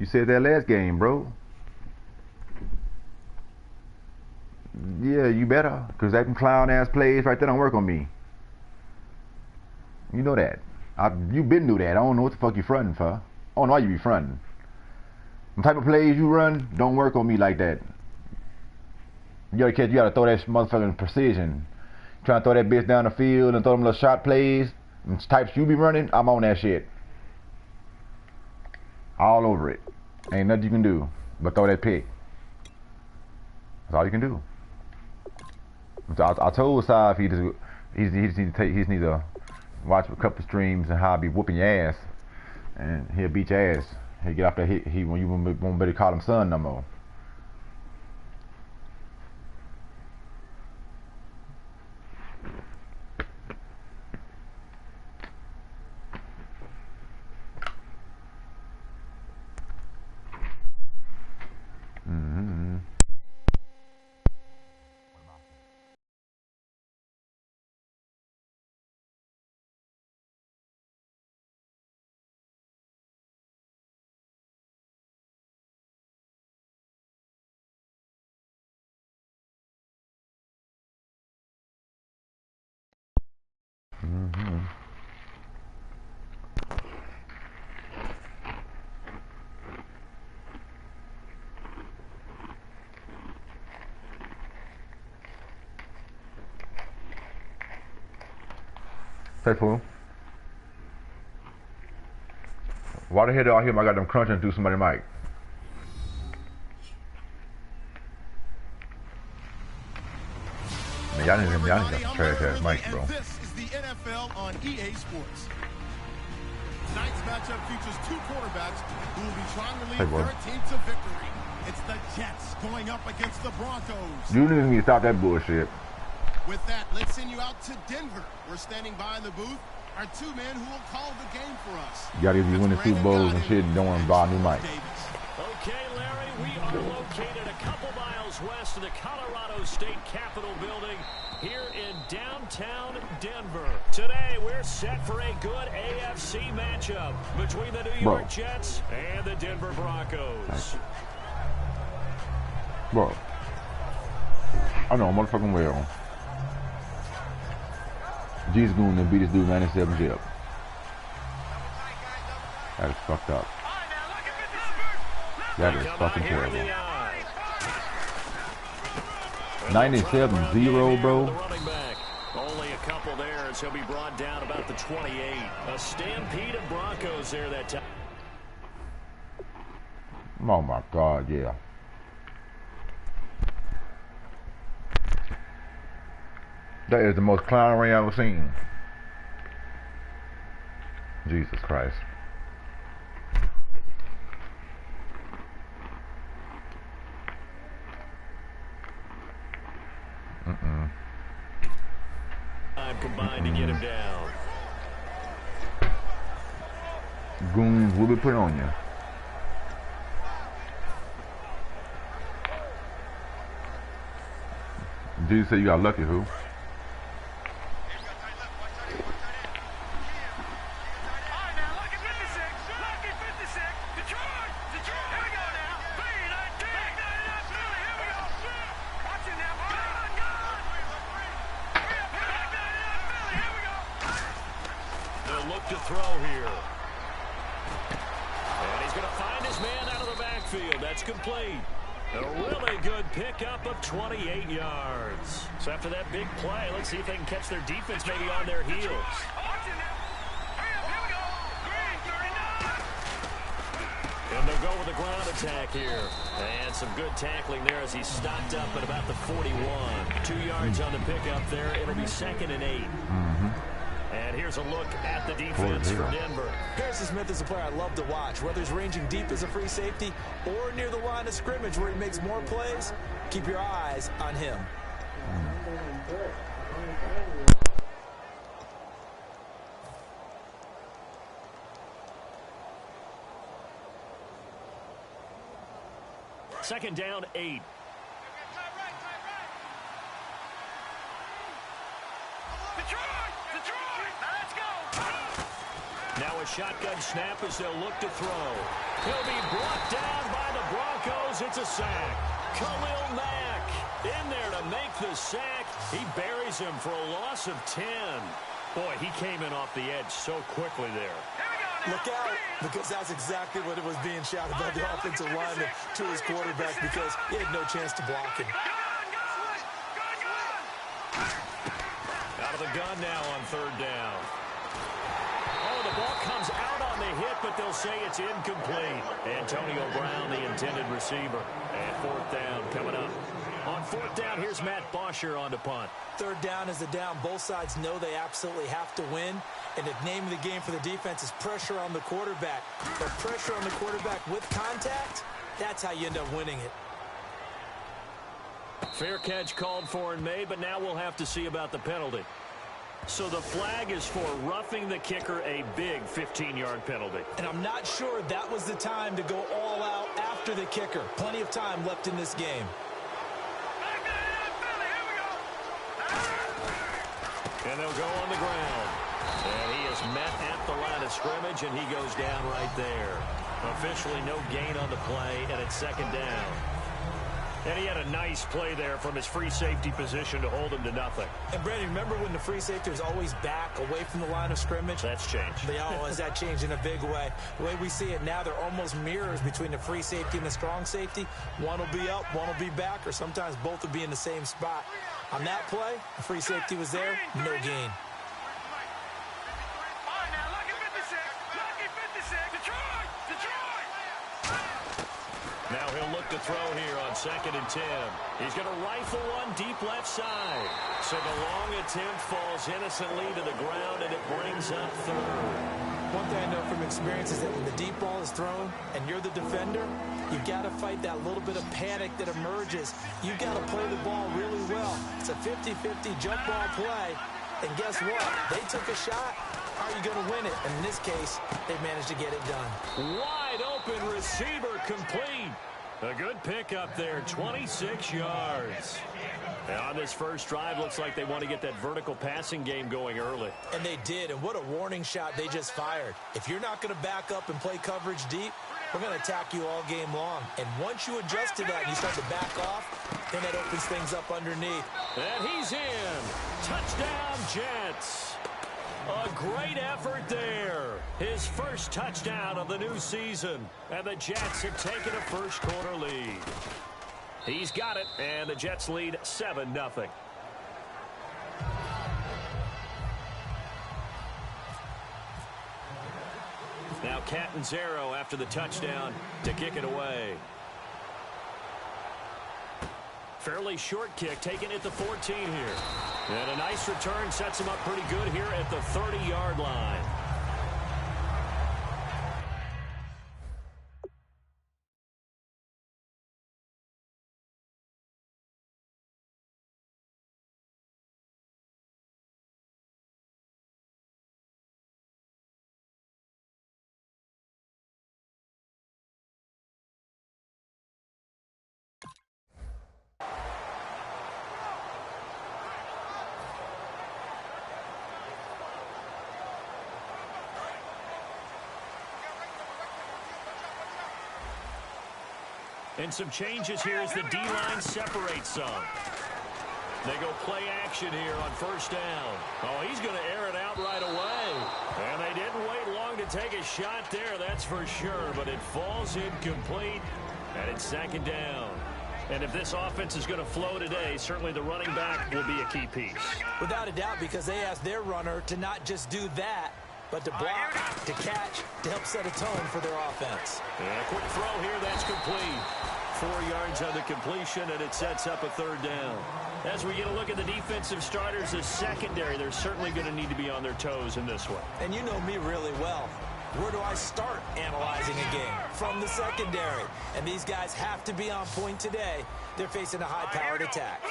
You said that last game, bro. Yeah, you better, cause that clown ass plays right there don't work on me. You know that. You been knew that. I don't know what the fuck you fronting for. I don't know why you be fronting. The type of plays you run don't work on me like that. You gotta catch. You gotta throw that motherfucking precision. Trying to throw that bitch down the field and throw them little shot plays. And types you be running, I'm on that shit. All over it. Ain't nothing you can do but throw that pick. That's all you can do. I told Sav he needs to watch a couple streams and how I be whooping your ass, and he'll beat your ass. He'll get off that he when you won't better call him son no more. Faithful. Why the hell do I hear my goddamn crunching through somebody's mic? Man, y'all need some trash ass mics, bro. This is the NFL on EA Sports. Tonight's matchup features two quarterbacks who will be trying to lead their team to victory. It's the Jets going up against the Broncos. You need to stop that bullshit. With that, let's send you out to Denver. We're standing by in the booth. Our two men who will call the game for us. You gotta be winning Super Bowls and shit and don't want to buy a new mic. Okay, Larry, we are located a couple miles west of the Colorado State Capitol building here in downtown Denver. Today, we're set for a good AFC matchup between the New York Jets and the Denver Broncos. Bro, I know motherfucking well. G's going to beat this dude 97 zip. That is fucked up. That is fucking terrible. 97-0, bro. Only a couple there as he'll be brought down about the 28. A stampede of Broncos there that time. Oh my God, yeah. That is the most clownery I've ever seen. Jesus Christ. I'm combined to get him down. Goons will be put on you. Jesus said you got lucky, who? To throw here. And he's going to find his man out of the backfield. That's complete. A really good pickup of 28 yards. So after that big play, let's see if they can catch their defense maybe on their heels. And they'll go with the ground attack here. And some good tackling there as he stopped up at about the 41. 2 yards on the pickup there. It'll be 2nd and 8. And here's a look at the defense for Denver. Harrison Smith is a player I love to watch. Whether he's ranging deep as a free safety or near the line of scrimmage where he makes more plays, keep your eyes on him. Second down, 8. Now a shotgun snap as they'll look to throw. He'll be brought down by the Broncos. It's a sack. Khalil Mack in there to make the sack. He buries him for a loss of 10. Boy, he came in off the edge so quickly there. Look out, because that's exactly what it was being shouted by the offensive lineman to his quarterback, because he had no chance to block him. Out of the gun now on third down. Oh, the ball comes out on the hit, but they'll say it's incomplete. Antonio Brown, the intended receiver. And fourth down coming up. On fourth down, here's Matt Bosher on to punt. Third down is the down. Both sides know they absolutely have to win. And the name of the game for the defense is pressure on the quarterback. But pressure on the quarterback with contact, that's how you end up winning it. Fair catch called for and made, but now we'll have to see about the penalty. So the flag is for roughing the kicker, a big 15-yard penalty. And I'm not sure that was the time to go all out after the kicker. Plenty of time left in this game. And they'll go on the ground. And he is met at the line of scrimmage, and he goes down right there. Officially no gain on the play, and it's second down. And he had a nice play there from his free safety position to hold him to nothing. And, Brandon, remember when the free safety was always back away from the line of scrimmage? That's changed. That changed in a big way. The way we see it now, they're almost mirrors between the free safety and the strong safety. One will be up, one will be back, or sometimes both will be in the same spot. On that play, the free safety was there, no gain. Now he'll look to throw here on 2nd and 10. He's going to rifle one deep left side. So the long attempt falls innocently to the ground, and it brings up third. One thing I know from experience is that when the deep ball is thrown and you're the defender, you've got to fight that little bit of panic that emerges. You've got to play the ball really well. It's a 50-50 jump ball play. And guess what? They took a shot. How are you going to win it? And in this case, they managed to get it done. Wide open receiver complete. A good pickup there, 26 yards. And on this first drive, looks like they want to get that vertical passing game going early. And they did, and what a warning shot they just fired. If you're not going to back up and play coverage deep, we're going to attack you all game long. And once you adjust to that and you start to back off, then that opens things up underneath. And he's in. Touchdown, Jets. A great effort there. His first touchdown of the new season. And the Jets have taken a first quarter lead. He's got it, and the Jets lead 7-0. Now Catanzaro after the touchdown to kick it away. Fairly short kick taken at the 14 here. And a nice return sets him up pretty good here at the 30-yard line. And some changes here as the D-line separates some. They go play action here on first down. Oh, he's going to air it out right away. And they didn't wait long to take a shot there, that's for sure. But it falls incomplete, and it's second down. And if this offense is going to flow today, certainly the running back will be a key piece. Without a doubt, because they asked their runner to not just do that, but to block, to catch, to help set a tone for their offense. And a quick throw here, that's complete. 4 yards on the completion, and it sets up a third down. As we get a look at the defensive starters, the secondary, they're certainly going to need to be on their toes in this one. And you know me really well. Where do I start analyzing a game? From the secondary. And these guys have to be on point today. They're facing a high-powered attack.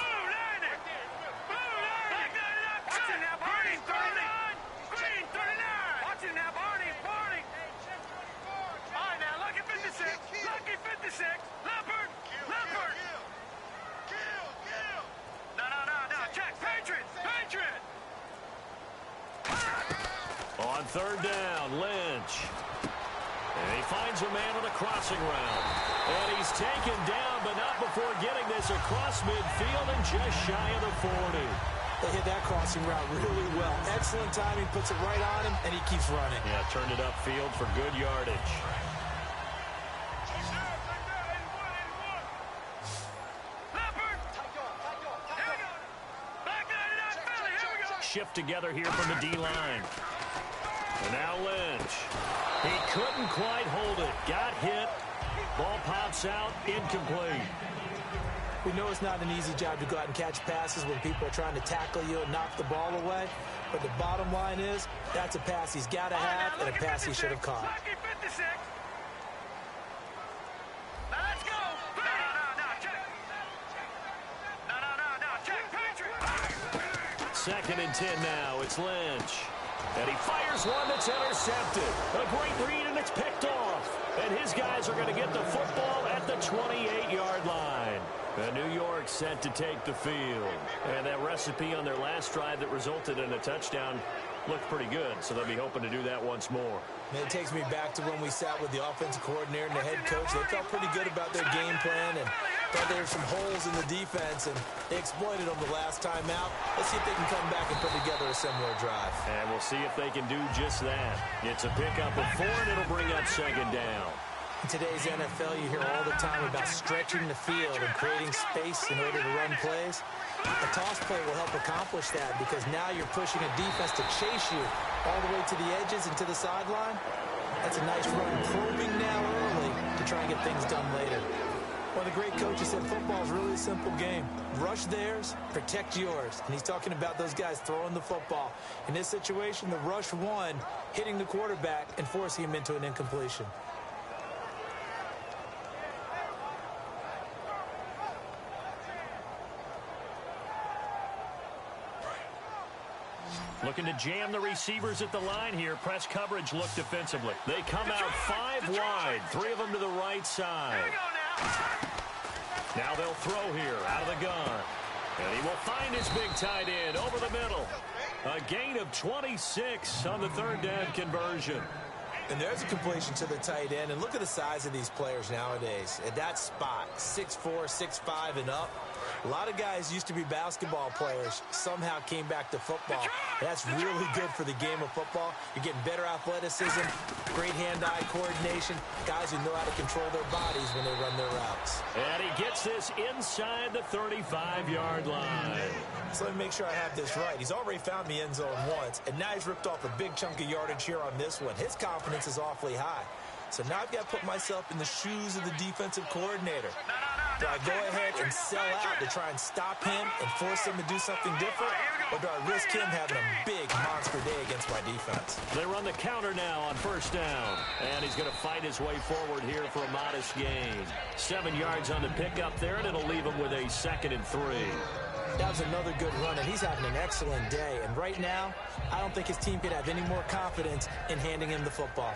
third down, Lynch. And he finds a man on the crossing route. And he's taken down, but not before getting this across midfield and just shy of the 40. They hit that crossing route really well. Excellent timing, puts it right on him, and he keeps running. Yeah, turned it upfield for good yardage. Shift together here from the D-line. And now Lynch. He couldn't quite hold it. Got hit. Ball pops out. Incomplete. We know it's not an easy job to go out and catch passes when people are trying to tackle you and knock the ball away. But the bottom line is, that's a pass he's got to have and a pass he should have caught. Second and 10 now. It's Lynch. And he fires one that's intercepted. A great read, and it's picked off. And his guys are going to get the football at the 28-yard line. And New York set to take the field. And that recipe on their last drive that resulted in a touchdown looked pretty good, so they'll be hoping to do that once more. And it takes me back to when we sat with the offensive coordinator and the head coach. They felt pretty good about their game plan and thought there were some holes in the defense, and they exploited them the last time out. Let's see if they can come back and put together a similar drive. And we'll see if they can do just that. It's a pickup of 4, and it'll bring up second down. In today's NFL, you hear all the time about stretching the field and creating space in order to run plays. A toss play will help accomplish that because now you're pushing a defense to chase you all the way to the edges and to the sideline. That's a nice run, probing now early to try and get things done later. Well, the great coach has said football is really a simple game. Rush theirs, protect yours. And he's talking about those guys throwing the football. In this situation, the rush won, hitting the quarterback and forcing him into an incompletion. Looking to jam the receivers at the line here. Press coverage look defensively. They come out 5 wide, 3 of them to the right side. Now they'll throw here out of the gun. And he will find his big tight end over the middle. A gain of 26 on the third down conversion. And there's a completion to the tight end. And look at the size of these players nowadays. At that spot, 6'4", 6'5", and up. A lot of guys used to be basketball players, somehow came back to football. And that's really good for the game of football. You're getting better athleticism, great hand-eye coordination, guys who know how to control their bodies when they run their routes. And he gets this inside the 35-yard line. So let me make sure I have this right. He's already found the end zone once, and now he's ripped off a big chunk of yardage here on this one. His confidence is awfully high. So now I've got to put myself in the shoes of the defensive coordinator. Do I go ahead and sell out to try and stop him and force him to do something different? Or do I risk him having a big monster day against my defense? They run the counter now on first down. And he's going to fight his way forward here for a modest gain. 7 yards on the pickup there, and it'll leave him with a 2nd and 3. That was another good run, and he's having an excellent day. And right now, I don't think his team could have any more confidence in handing him the football.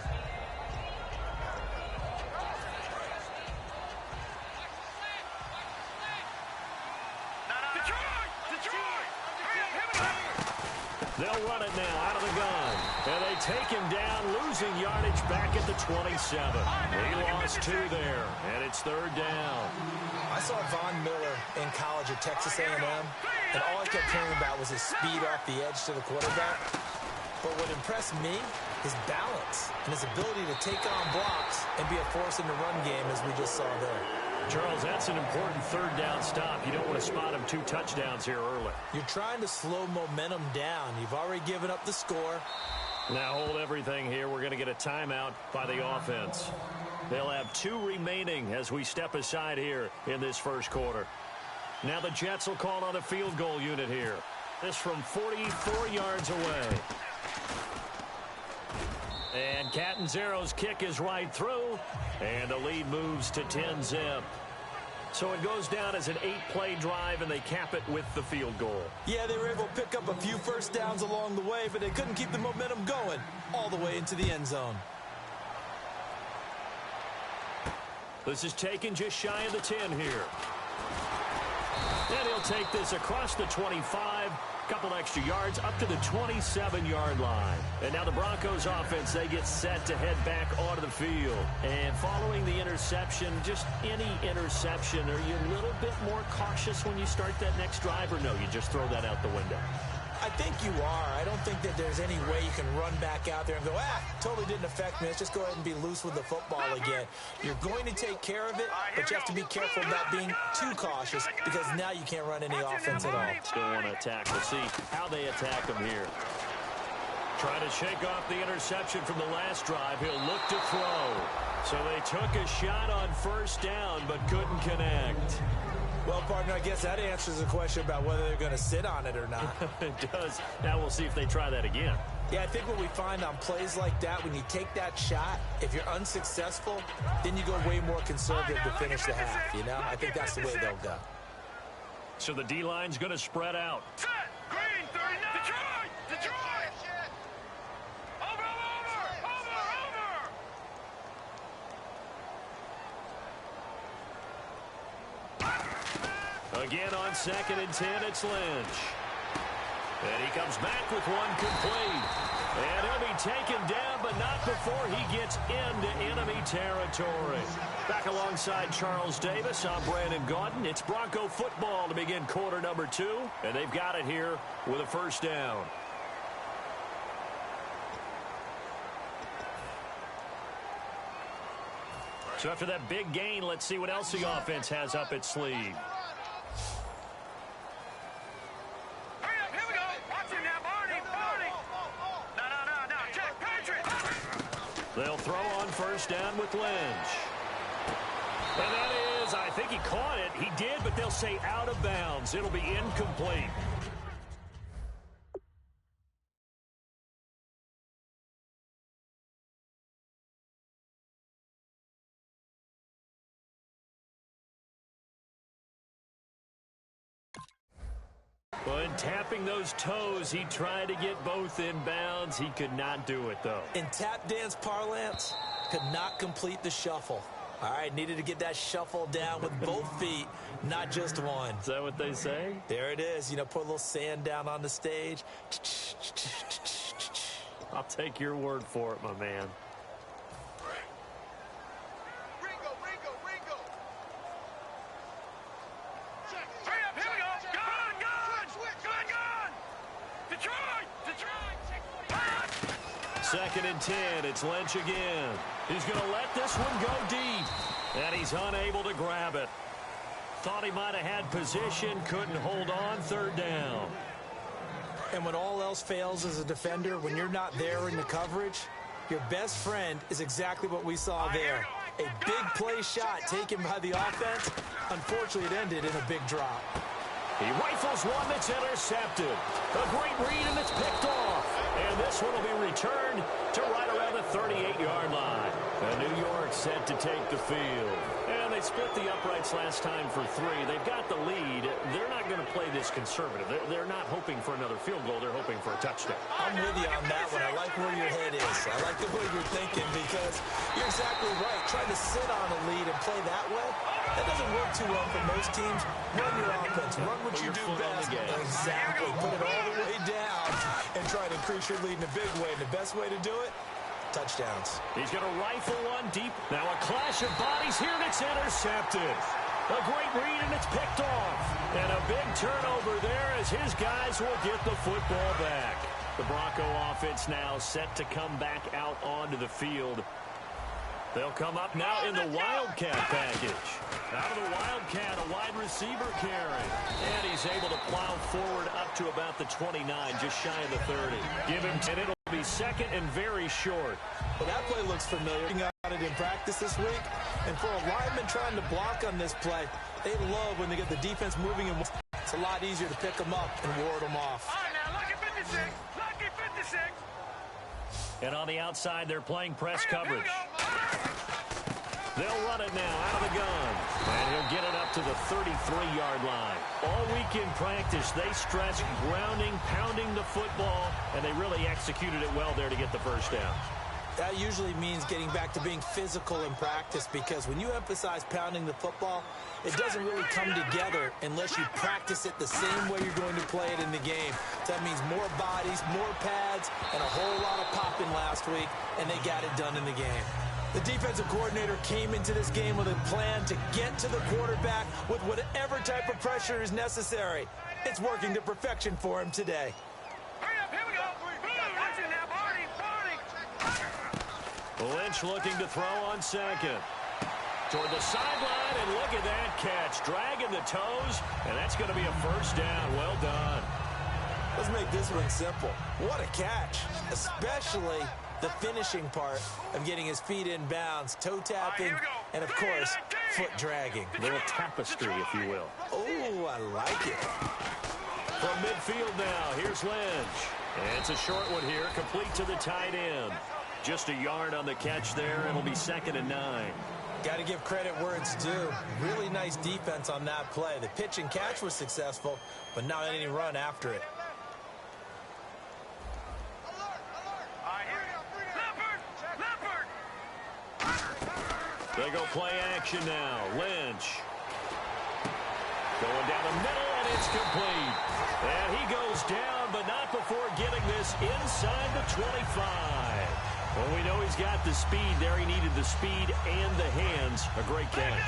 They'll run it now out of the gun. And they take him down, losing yardage back at the 27. He lost 2 there, and it's third down. I saw Von Miller in college at Texas A&M, and all I kept hearing about was his speed off the edge to the quarterback. But what impressed me, his balance and his ability to take on blocks and be a force in the run game, as we just saw there. Charles, that's an important third down stop. You don't want to spot him 2 touchdowns here early. You're trying to slow momentum down. You've already given up the score. Now hold everything here. We're going to get a timeout by the offense. They'll have 2 remaining as we step aside here in this first quarter. Now the Jets will call on the field goal unit here. This from 44 yards away. And Catanzaro's kick is right through, and the lead moves to 10-zip. So it goes down as an 8-play drive, and they cap it with the field goal. Yeah, they were able to pick up a few first downs along the way, but they couldn't keep the momentum going all the way into the end zone. This is taken just shy of the 10 here. And he'll take this across the 25 Couple extra yards up to the 27-yard line. And now the Broncos offense, they get set to head back onto the field. And following the interception, just any interception, are you a little bit more cautious when you start that next drive, or no, you just throw that out the window? I think you are. I don't think that there's any way you can run back out there and go, totally didn't affect me. Let's just go ahead and be loose with the football again. You're going to take care of it, but you have to be careful about being too cautious because now you can't run any offense at all. Still want to attack. We'll see how they attack them here. Trying to shake off the interception from the last drive. He'll look to throw. So they took a shot on first down but couldn't connect. Well, partner, I guess that answers the question about whether they're going to sit on it or not. It does. Now we'll see if they try that again. Yeah, I think what we find on plays like that, when you take that shot, if you're unsuccessful, then you go way more conservative to finish the half, you know? I think that's the way they'll go. So the D-line's going to spread out. Set! Green, 39! Detroit! Detroit! Over! Again on 2nd and 10, it's Lynch. And he comes back with one complete. And he'll be taken down, but not before he gets into enemy territory. Back alongside Charles Davis, I'm Brandon Gaudin. It's Bronco football to begin quarter number 2. And they've got it here with a first down. So after that big gain, let's see what else the offense has up its sleeve. They'll throw on first down with Lynch. And that is, I think he caught it. He did, but they'll say out of bounds. It'll be incomplete. Well, in tapping those toes, he tried to get both in bounds. He could not do it, though. In tap dance parlance, could not complete the shuffle. All right, needed to get that shuffle down with both feet, not just one. Is that what they say? There it is. You know, put a little sand down on the stage. I'll take your word for it, my man. Second and 10, it's Lynch again. He's going to let this one go deep, and he's unable to grab it. Thought he might have had position, couldn't hold on, third down. And when all else fails as a defender, when you're not there in the coverage, your best friend is exactly what we saw there. A big play shot taken by the offense. Unfortunately, it ended in a big drop. He rifles one that's intercepted. A great read, and it's picked off. And this one will be returned to right around the 38-yard line. And New York set to take the field. And they split the uprights last time for 3. They've got the lead. They're not going to play this conservative. They're not hoping for another field goal. They're hoping for a touchdown. I'm with you on that one. I like where your head is. I like the way you're thinking because you're exactly right. Trying to sit on a lead and play that way, that doesn't work too well for most teams. Run your offense. Run what you do best. Exactly. Put it all the way down and try to increase your lead in a big way. And the best way to do it, touchdowns. He's going to rifle one deep. Now a clash of bodies here, and it's intercepted. A great read, and it's picked off. And a big turnover there as his guys will get the football back. The Bronco offense now set to come back out onto the field. They'll come up now in the Wildcat package. Out of the Wildcat, a wide receiver carry. And he's able to plow forward up to about the 29, just shy of the 30. Give him 10. It'll be second and very short. Well, that play looks familiar. I got it in practice this week. And for a lineman trying to block on this play, they love when they get the defense moving. And it's a lot easier to pick them up and ward them off. All right, now, lucky 56. Lucky 56. And on the outside, they're playing press coverage. They'll run it now out of the gun. And he'll get it up to the 33-yard line. All week in practice, they stressed grounding, pounding the football, and they really executed it well there to get the first down. That usually means getting back to being physical in practice, because when you emphasize pounding the football, it doesn't really come together unless you practice it the same way you're going to play it in the game. So that means more bodies, more pads, and a whole lot of popping last week, and they got it done in the game. The defensive coordinator came into this game with a plan to get to the quarterback with whatever type of pressure is necessary. It's working to perfection for him today. Hurry up, here we go. Watch it now, Barney. Lynch looking to throw on second. Toward the sideline, and look at that catch. Dragging the toes, and that's going to be a first down. Well done. Let's make this one simple. What a catch, especially the finishing part of getting his feet in bounds, toe tapping, and of course, foot dragging. A little tapestry, if you will. Oh, I like it. From midfield now, here's Lynch. And it's a short one here, complete to the tight end. Just a yard on the catch there. It'll be 2nd and 9. Got to give credit where it's due. Really nice defense on that play. The pitch and catch was successful, but not any run after it. They go play action now. Lynch. Going down the middle, and it's complete. And he goes down, but not before getting this inside the 25. Well, we know he's got the speed there. He needed the speed and the hands. A great catch.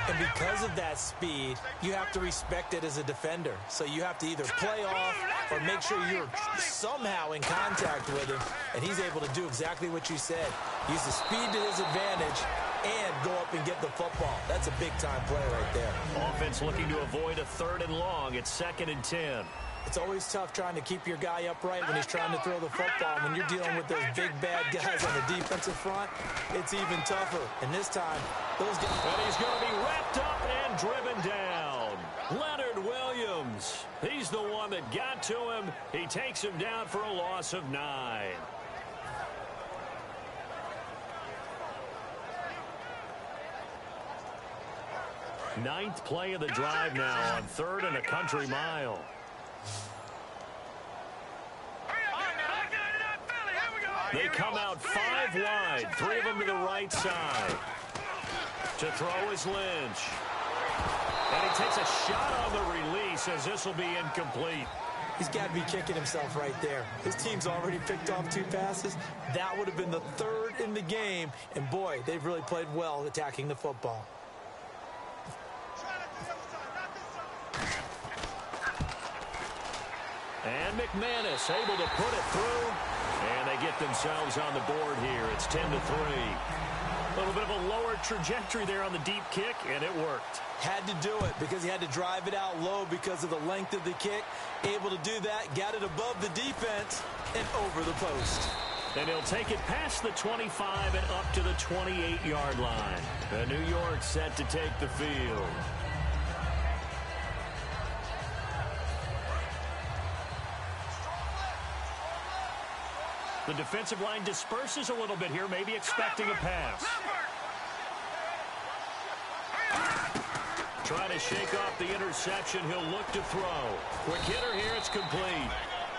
And because of that speed, you have to respect it as a defender. So you have to either play off or make sure you're somehow in contact with him. And he's able to do exactly what you said. Use the speed to his advantage and go up and get the football. That's a big-time play right there. Offense looking to avoid a 3rd and long. It's 2nd and 10. It's always tough trying to keep your guy upright when he's trying to throw the football. When you're dealing with those big, bad guys on the defensive front, it's even tougher. And this time, those guys... And he's going to be wrapped up and driven down. Leonard Williams. He's the one that got to him. He takes him down for a loss of 9. Ninth play of the drive now on 3rd and a country mile. They come out 5 wide, 3 of them to the right side. To throw is Lynch. And he takes a shot on the release as this will be incomplete. He's got to be kicking himself right there. His team's already picked off 2 passes. That would have been the 3rd in the game. And boy, they've really played well attacking the football. And McManus able to put it through. And they get themselves on the board here. It's 10-3. A little bit of a lower trajectory there on the deep kick, and it worked. Had to do it because he had to drive it out low because of the length of the kick. Able to do that, got it above the defense and over the post. And he'll take it past the 25 and up to the 28-yard line. And New York set to take the field. The defensive line disperses a little bit here, maybe expecting a pass. Trying to shake off the interception. He'll look to throw. Quick hitter here. It's complete.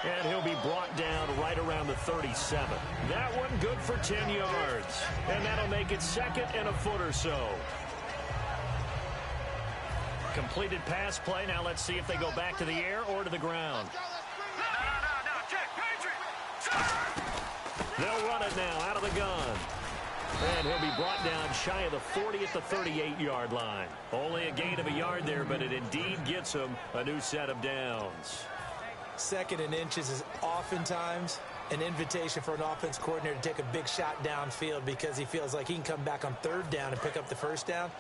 And he'll be brought down right around the 37. That one good for 10 yards. And that'll make it 2nd and a foot or so. Completed pass play. Now let's see if they go back to the air or to the ground. They'll run it now out of the gun. And he'll be brought down shy of the 40 at the 38-yard line. Only a gain of a yard there, but it indeed gets him a new set of downs. 2nd and inches is oftentimes an invitation for an offense coordinator to take a big shot downfield because he feels like he can come back on 3rd down and pick up the 1st down.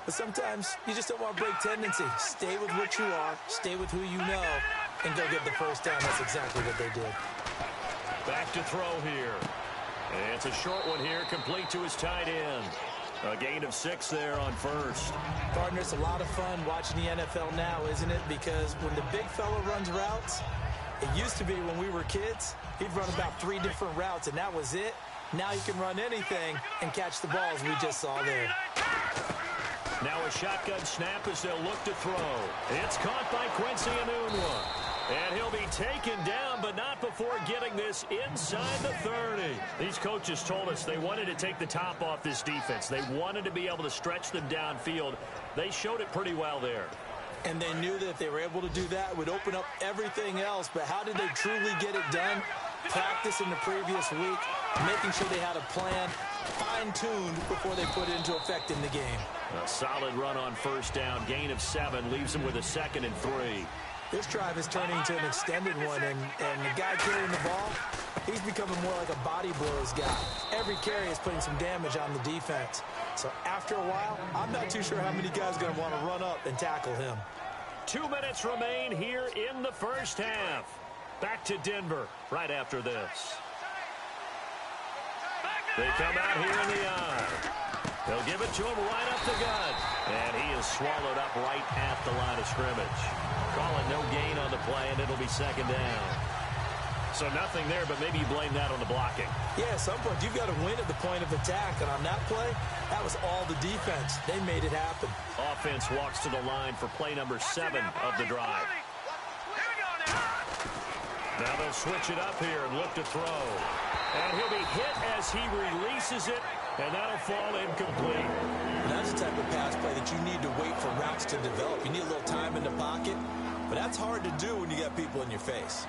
But sometimes you just don't want to break tendency. Stay with what you are, stay with who you know, and go get the 1st down. That's exactly what they did. Back to throw here. And it's a short one here, complete to his tight end. A gain of 6 there on 1st. Partner, it's a lot of fun watching the NFL now, isn't it? Because when the big fella runs routes, it used to be when we were kids, he'd run about 3 different routes, and that was it. Now he can run anything and catch the balls we just saw there. Now a shotgun snap as they'll look to throw. It's caught by Quincy Enunwa. And he'll be taken down, but not before getting this inside the 30. These coaches told us they wanted to take the top off this defense. They wanted to be able to stretch them downfield. They showed it pretty well there. And they knew that if they were able to do that, it would open up everything else. But how did they truly get it done? Practice in the previous week, making sure they had a plan, fine-tuned before they put it into effect in the game. A solid run on first down, gain of 7, leaves them with a 2nd and 3. This drive is turning into an extended one, and the guy carrying the ball, he's becoming more like a body blows guy. Every carry is putting some damage on the defense. So after a while, I'm not too sure how many guys are going to want to run up and tackle him. 2 minutes remain here in the first half. Back to Denver right after this. They come out here in the eye. They'll give it to him right up the gut. And he is swallowed up right at the line of scrimmage. Calling no gain on the play, and it'll be 2nd down. So nothing there, but maybe you blame that on the blocking. Yeah, at some point, you've got to win at the point of attack. And on that play, that was all the defense. They made it happen. Offense walks to the line for play number 7 of the drive. Now they'll switch it up here and look to throw. And he'll be hit as he releases it, and that'll fall incomplete. And that's the type of pass play that you need to wait for routes to develop. You need a little time in the pocket, but that's hard to do when you got people in your face.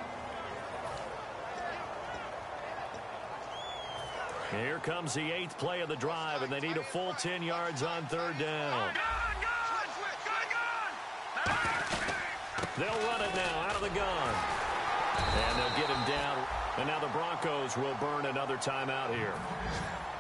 Here comes the 8th play of the drive, and they need a full 10 yards on 3rd down. They'll run it now out of the gun. And they'll get him down. And now the Broncos will burn another timeout here.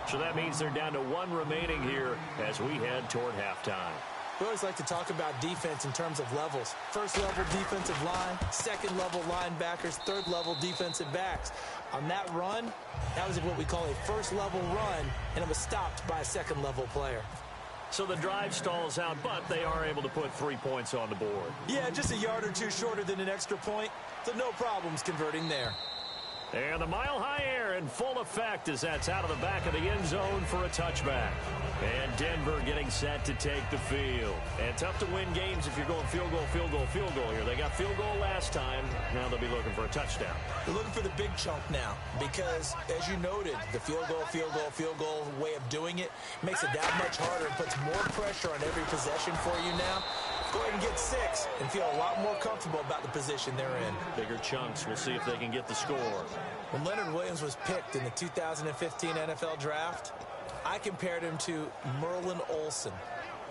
So that means they're down to 1 remaining here as we head toward halftime. We always like to talk about defense in terms of levels. First level defensive line, second level linebackers, third level defensive backs. On that run, that was what we call a first level run, and it was stopped by a second level player. So the drive stalls out, but they are able to put 3 points on the board. Yeah, just a yard or two shorter than an extra point, so no problems converting there. And the mile-high air in full effect as that's out of the back of the end zone for a touchback. And Denver getting set to take the field. And tough to win games if you're going field goal, field goal, field goal here. They got field goal last time. Now they'll be looking for a touchdown. They're looking for the big chunk now because, as you noted, the field goal way of doing it makes it that much harder and puts more pressure on every possession for you now. Go ahead and get 6 and feel a lot more comfortable about the position they're in. Bigger chunks. We'll see if they can get the score. When Leonard Williams was picked in the 2015 NFL Draft, I compared him to Merlin Olsen,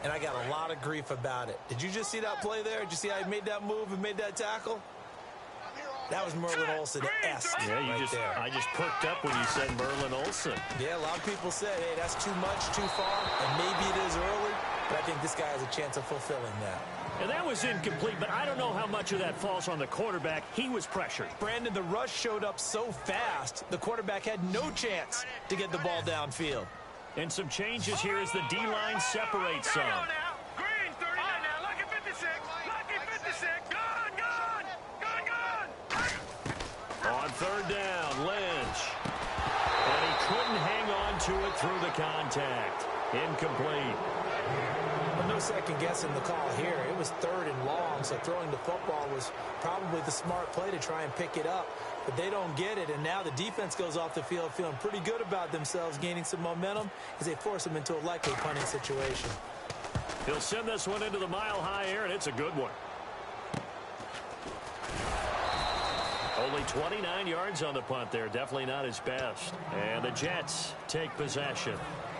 and I got a lot of grief about it. Did you just see that play there? Did you see how he made that move and made that tackle? That was Merlin Olsen-esque. Yeah, I just perked up when you said Merlin Olsen. Yeah, a lot of people said, hey, that's too much, too far, and maybe it is early, but I think this guy has a chance of fulfilling that. And that was incomplete, but I don't know how much of that falls on the quarterback. He was pressured. Brandon, the rush showed up so fast, the quarterback had no chance to get the ball downfield. And some changes here as the D-line separates some. Green, 39 now. Lucky 56. Lucky 56. Gone. On 3rd down, Lynch. And he couldn't hang on to it through the contact. Incomplete. But no second guessing the call here. It was 3rd and long, so throwing the football was probably the smart play to try and pick it up. But they don't get it, and now the defense goes off the field feeling pretty good about themselves, gaining some momentum as they force them into a likely punting situation. He'll send this one into the mile-high air, and it's a good one. Only 29 yards on the punt there. Definitely not his best. And the Jets take possession.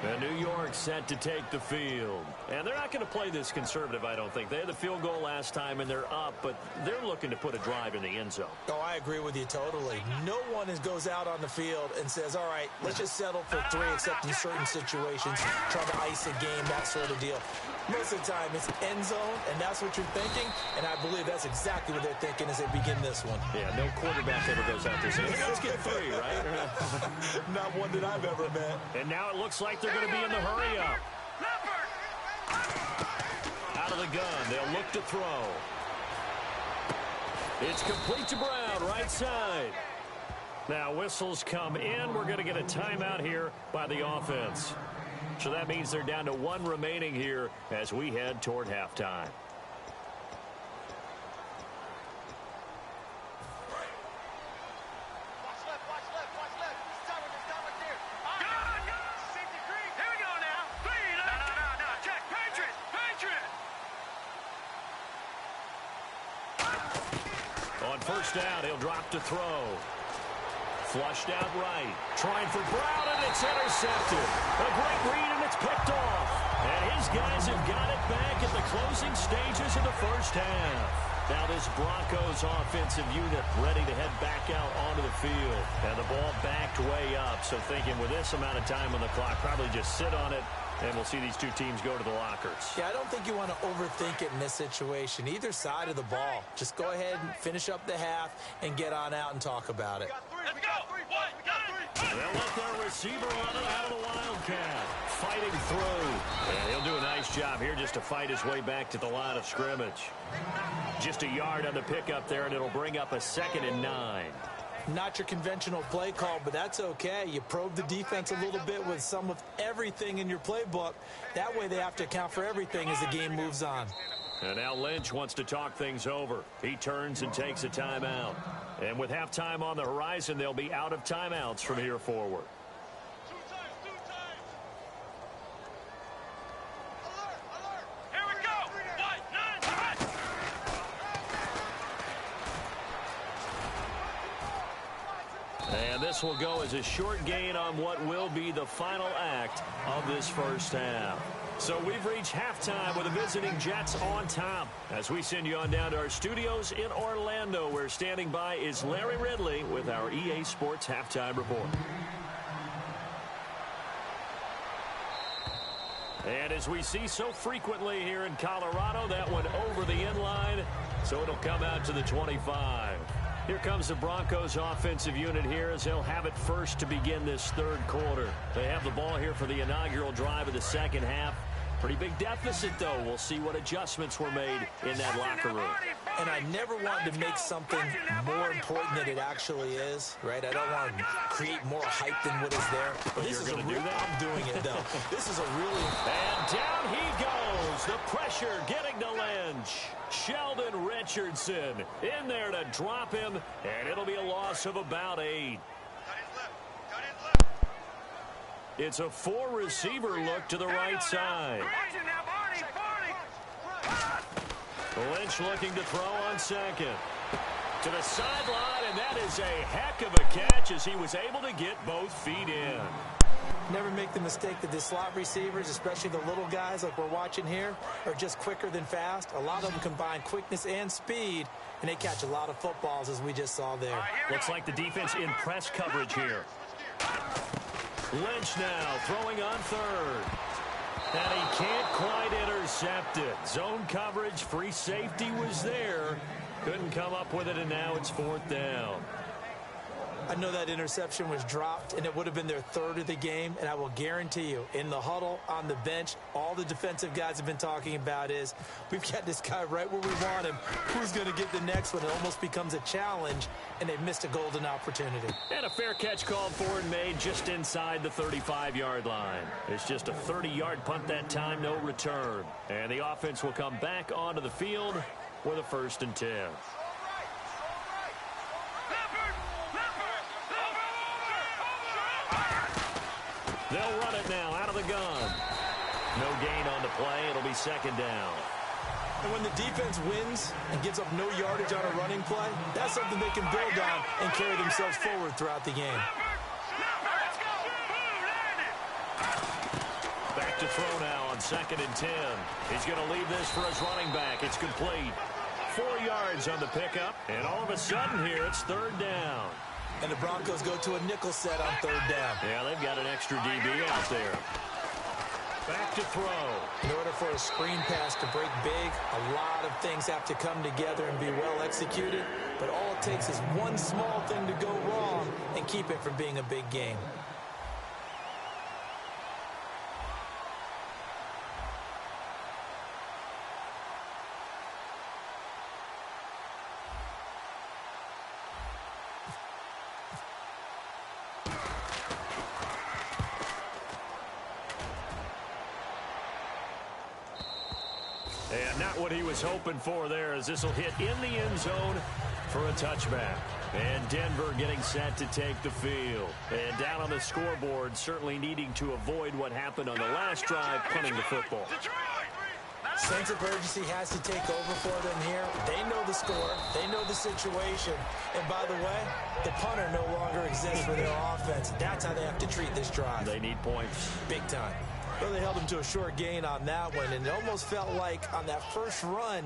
And New York set to take the field. And they're not going to play this conservative, I don't think. They had the field goal last time, and they're up, but they're looking to put a drive in the end zone. Oh, I agree with you totally. No one goes out on the field and says, all right, let's just settle for 3, except in certain situations, trying to ice a game, that sort of deal. Most of the time, it's end zone, and that's what you're thinking, and I believe that's exactly what they're thinking as they begin this one. Yeah, no quarterback ever goes out there saying, let's get 3, right? Not one that I've ever met. And now it looks like they're going to be in the hurry-up. Out of the gun, they'll look to throw. It's complete to Brown, right side. Now whistles come in. We're going to get a timeout here by the offense. So that means they're down to 1 remaining here as we head toward halftime. First down, he'll drop to throw. Flushed out right. Trying for Brown, and it's intercepted. A great read, and it's picked off. And his guys have got it back at the closing stages of the first half. Now this Broncos offensive unit ready to head back out onto the field. And the ball backed way up. So thinking with this amount of time on the clock, probably just sit on it. And we'll see these two teams go to the lockers. Yeah, I don't think you want to overthink it in this situation. Either side of the ball. Just go ahead and finish up the half and get on out and talk about it. Let's go. They'll let their receiver run it out of the Wildcat. Fighting through. And he'll do a nice job here just to fight his way back to the line of scrimmage. Just a yard on the pickup there, and it'll bring up a 2nd and 9. Not your conventional play call, but that's okay. You probe the defense a little bit with some of everything in your playbook. That way they have to account for everything as the game moves on. And now Lynch wants to talk things over. He turns and takes a timeout. And with halftime on the horizon, they'll be out of timeouts from here forward. Here we go. 1, 9, And this will go as a short gain on what will be the final act of this first half. So we've reached halftime with the visiting Jets on top. As we send you on down to our studios in Orlando, where standing by is Larry Ridley with our EA Sports Halftime Report. And as we see so frequently here in Colorado, that one over the end line, so it'll come out to the 25. Here comes the Broncos offensive unit here as they'll have it first to begin this third quarter. They have the ball here for the inaugural drive of the second half. Pretty big deficit, though. We'll see what adjustments were made in that locker room. And I never wanted to make something more important than it actually is, right? I don't want to create more hype than what is there. But this is a real, I'm doing it, though. This is a really... And down he goes. The pressure getting to Lynch. Sheldon Richardson in there to drop him, and it'll be a loss of about 8. It's a 4-receiver look to the right side. Lynch looking to throw on second. To the sideline, and that is a heck of a catch as he was able to get both feet in. Never make the mistake that the slot receivers, especially the little guys like we're watching here, are just quicker than fast. A lot of them combine quickness and speed, and they catch a lot of footballs, as we just saw there. Looks like the defense in press coverage here. Lynch now throwing on third. And he can't quite intercept it. Zone coverage, free safety was there. Couldn't come up with it, and now it's 4th down. I know that interception was dropped, and it would have been their 3rd of the game, and I will guarantee you, in the huddle, on the bench, all the defensive guys have been talking about is, we've got this guy right where we want him. Who's going to get the next one? It almost becomes a challenge, and they've missed a golden opportunity. And a fair catch called for and made just inside the 35-yard line. It's just a 30-yard punt that time, no return. And the offense will come back onto the field with a 1st and 10. They'll run it now out of the gun. No gain on the play. It'll be 2nd down. And when the defense wins and gives up no yardage on a running play, that's something they can build on and carry themselves forward throughout the game. Back to throw now on 2nd and 10. He's going to leave this for his running back. It's complete. 4 yards on the pickup. And all of a sudden here, it's 3rd down. And the Broncos go to a nickel set on 3rd down. Yeah, they've got an extra DB out there. Back to throw. In order for a screen pass to break big, a lot of things have to come together and be well executed. But all it takes is one small thing to go wrong and keep it from being a big game. And not what he was hoping for there, as this will hit in the end zone for a touchback. And Denver getting set to take the field. And down on the scoreboard, certainly needing to avoid what happened on the last drive, punting the football. Sense of urgency has to take over for them here. They know the score. They know the situation. And by the way, the punter no longer exists for their offense. That's how they have to treat this drive. They need points. Big time. Well, they held them to a short gain on that one, and it almost felt like on that first run,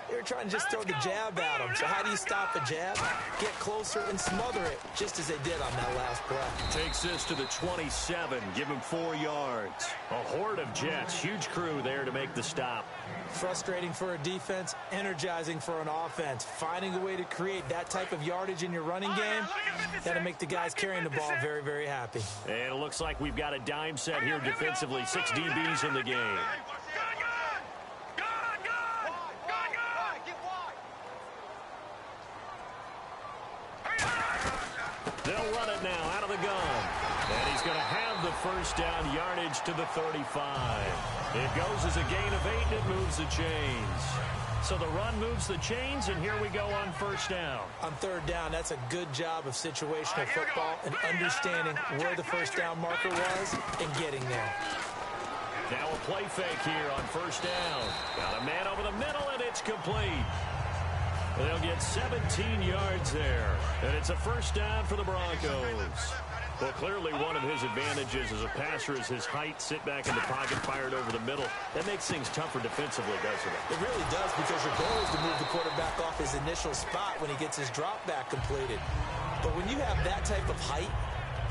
they were trying to just throw the jab at them. So how do you stop a jab? Get closer and smother it, just as they did on that last play. Takes this to the 27. Give him 4 yards. A horde of Jets. Huge crew there to make the stop. Frustrating for a defense, energizing for an offense. Finding a way to create that type of yardage in your running game, that'll make the guys carrying the ball very, very happy. And it looks like we've got a dime set here defensively. 6 DBs in the game. They'll run it now out of the gun. And he's going to have the first down yardage to the 35. It goes as a gain of 8, and it moves the chains. So the run moves the chains, and here we go on first down. On third down, that's a good job of situational football and understanding where the first down marker was and getting there. Now a play fake here on first down. Got a man over the middle, and it's complete. They'll get 17 yards there, and it's a first down for the Broncos. Well, clearly one of his advantages as a passer is his height, sit back in the pocket, fired over the middle. That makes things tougher defensively, doesn't it? It really does, because your goal is to move the quarterback off his initial spot when he gets his drop back completed. But when you have that type of height,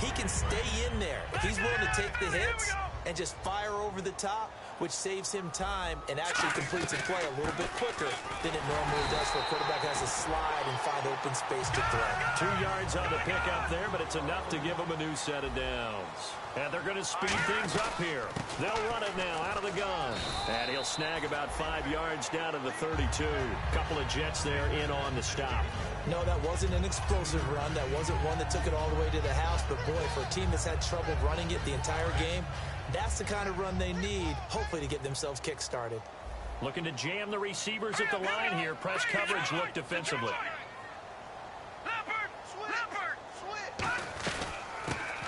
he can stay in there. If he's willing to take the hits and just fire over the top, which saves him time and actually completes a play a little bit quicker than it normally does for a quarterback who has to slide and find open space to throw. 2 yards on the pickup there, but it's enough to give him a new set of downs. And they're going to speed things up here. They'll run it now out of the gun. And he'll snag about 5 yards down to the 32. Couple of Jets there in on the stop. No, that wasn't an explosive run. That wasn't one that took it all the way to the house. But, boy, for a team that's had trouble running it the entire game, that's the kind of run they need, hopefully, to get themselves kick-started. Looking to jam the receivers at the line here. Press coverage look defensively.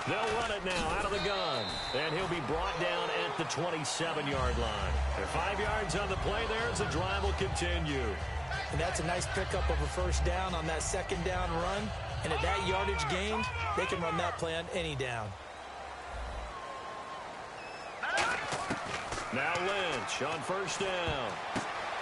They'll run it now out of the gun. And he'll be brought down at the 27-yard line. They're 5 yards on the play there as the drive will continue. And that's a nice pickup of a first down on that second down run. And at that yardage gained, they can run that play on any down. Now Lynch on first down.